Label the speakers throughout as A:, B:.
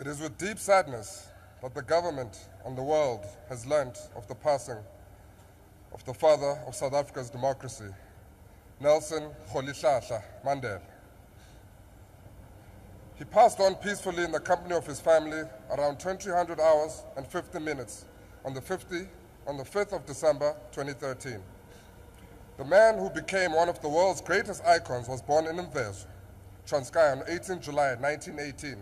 A: It is with deep sadness that the government and the world has learnt of the passing of the father of South Africa's democracy, Nelson Rolihlahla Mandela. He passed on peacefully in the company of his family around 2000 hours and 50 minutes on the 5th of December 2013. The man who became one of the world's greatest icons was born in Mvezo, Transkei on 18 July 1918.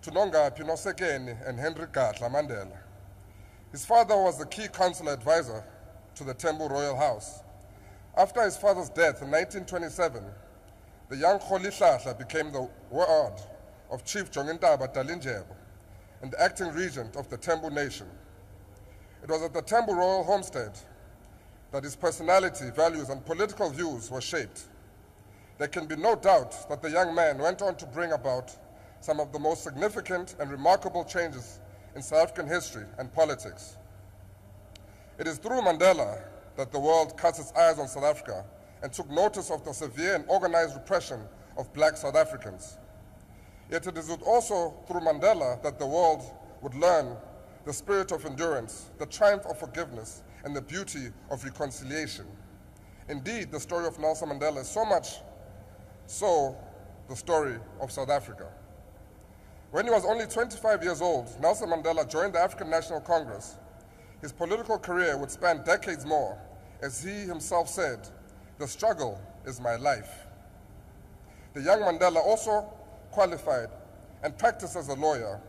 A: To Nongaphi Nosekeni and Henry Gadla Mandela. His father was the key consular advisor to the Tembu Royal House. After his father's death in 1927, the young Rolihlahla became the ward of Chief Jongintaba Dalindyebo and the acting regent of the Tembu nation. It was at the Tembu Royal Homestead that his personality, values, and political views were shaped. There can be no doubt that the young man went on to bring about some of the most significant and remarkable changes in South African history and politics. It is through Mandela that the world cast its eyes on South Africa and took notice of the severe and organized repression of black South Africans. Yet it is also through Mandela that the world would learn the spirit of endurance, the triumph of forgiveness, and the beauty of reconciliation. Indeed, the story of Nelson Mandela is so much so the story of South Africa. When he was only 25 years old, Nelson Mandela joined the African National Congress. His political career would span decades more. As he himself said, "The struggle is my life." The young Mandela also qualified and practiced as a lawyer.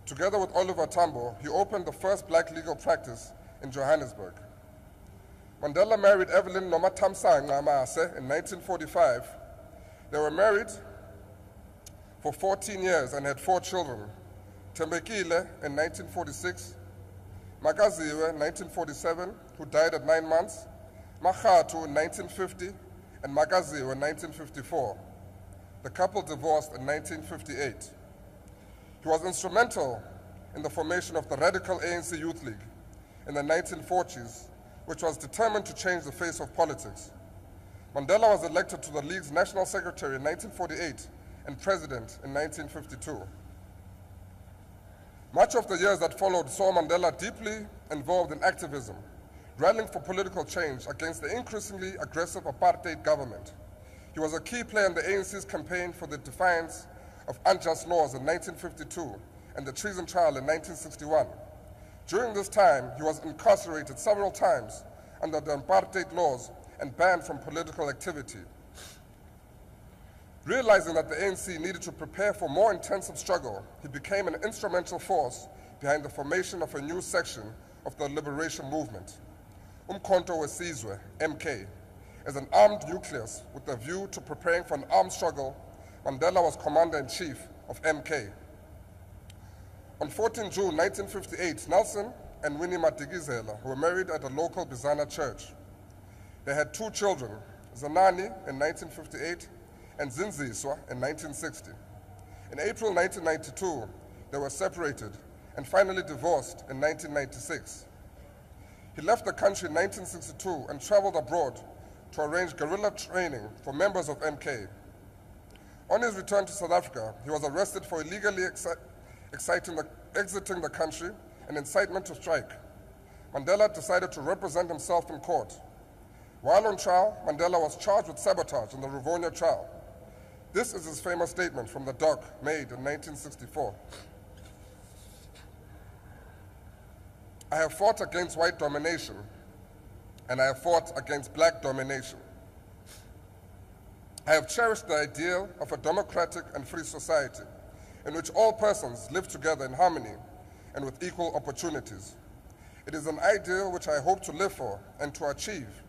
A: Together with Oliver Tambo, he opened the first black legal practice in Johannesburg. Mandela married Evelyn Nomathamsanqa Mase in 1945. They were married for 14 years and had 4 children. Tembekile in 1946, Makaziwe in 1947, who died at 9 months, Makhathu in 1950, and Makaziwe in 1954. The couple divorced in 1958. He was instrumental in the formation of the radical ANC Youth League in the 1940s, which was determined to change the face of politics. Mandela was elected to the League's National Secretary in 1948 and President in 1952. Much of the years that followed saw Mandela deeply involved in activism, rallying for political change against the increasingly aggressive apartheid government. He was a key player in the ANC's campaign for the defiance of unjust laws in 1952 and the treason trial in 1961. During this time, he was incarcerated several times under the apartheid laws and banned from political activity. Realizing that the ANC needed to prepare for more intensive struggle, he became an instrumental force behind the formation of a new section of the liberation movement, Umkhonto Wesizwe, MK. As an armed nucleus with a view to preparing for an armed struggle, Mandela was commander-in-chief of MK. On 14 June 1958, Nelson and Winnie Madikizela were married at a local Bizana church. They had 2 children, Zanani in 1958 and Zinziswa in 1960. In April 1992, they were separated and finally divorced in 1996. He left the country in 1962 and traveled abroad to arrange guerrilla training for members of MK. On his return to South Africa, he was arrested for illegally exiting the country and incitement to strike. Mandela decided to represent himself in court. While on trial, Mandela was charged with sabotage in the Rivonia trial. This is his famous statement from the dock made in 1964. "I have fought against white domination, and I have fought against black domination. I have cherished the ideal of a democratic and free society in which all persons live together in harmony and with equal opportunities. It is an ideal which I hope to live for and to achieve,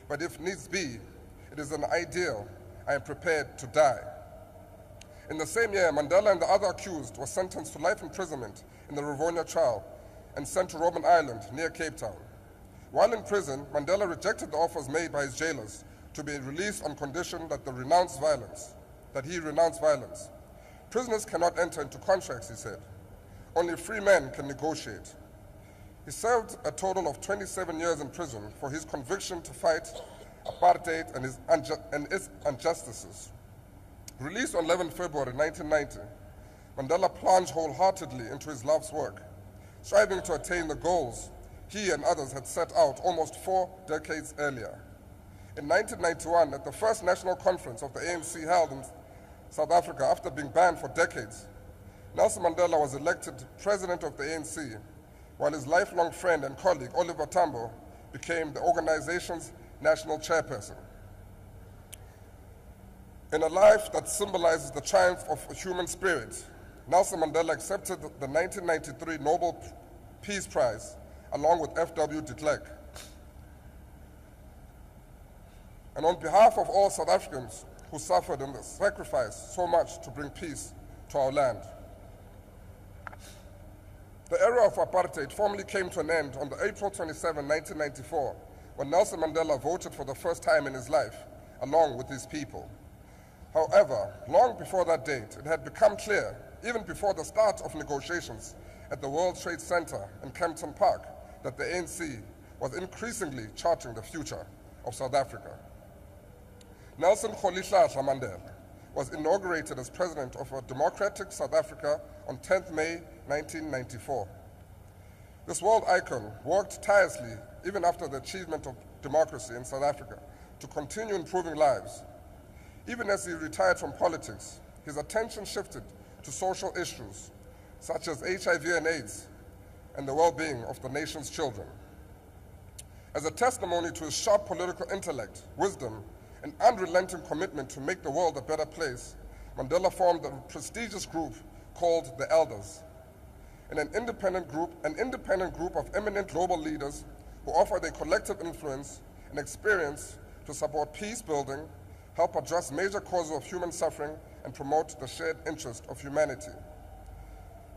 A: but if needs be, it is an ideal I am prepared to die." In the same year, Mandela and the other accused were sentenced to life imprisonment in the Rivonia trial and sent to Robben Island near Cape Town. While in prison, Mandela rejected the offers made by his jailers to be released on condition that he renounce violence. "Prisoners cannot enter into contracts," he said. "Only free men can negotiate." He served a total of 27 years in prison for his conviction to fight apartheid and its injustices. Released on 11 February 1990, Mandela plunged wholeheartedly into his life's work, striving to attain the goals he and others had set out almost 4 decades earlier. In 1991, at the first national conference of the ANC held in South Africa after being banned for decades, Nelson Mandela was elected president of the ANC, while his lifelong friend and colleague, Oliver Tambo, became the organization's national chairperson. In a life that symbolizes the triumph of a human spirit, Nelson Mandela accepted the 1993 Nobel Peace Prize along with F.W. de Klerk. And on behalf of all South Africans who suffered and sacrificed so much to bring peace to our land, the era of apartheid formally came to an end on April 27, 1994, when Nelson Mandela voted for the first time in his life, along with his people. However, long before that date, it had become clear, even before the start of negotiations at the World Trade Center in Kempton Park, that the ANC was increasingly charting the future of South Africa. Nelson Rolihlahla Mandela was inaugurated as president of a democratic South Africa on 10th May 1994. This world icon worked tirelessly, even after the achievement of democracy in South Africa, to continue improving lives. Even as he retired from politics, his attention shifted to social issues such as HIV and AIDS and the well-being of the nation's children. As a testimony to his sharp political intellect, wisdom, and unrelenting commitment to make the world a better place, Mandela formed a prestigious group called the Elders, and an independent group of eminent global leaders who offer their collective influence and experience to support peace building, help address major causes of human suffering, and promote the shared interest of humanity.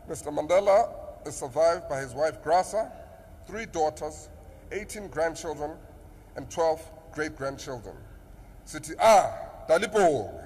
A: Mr. Mandela is survived by his wife Graça, 3 daughters, 18 grandchildren, and 12 great-grandchildren. Sithi Dalipo.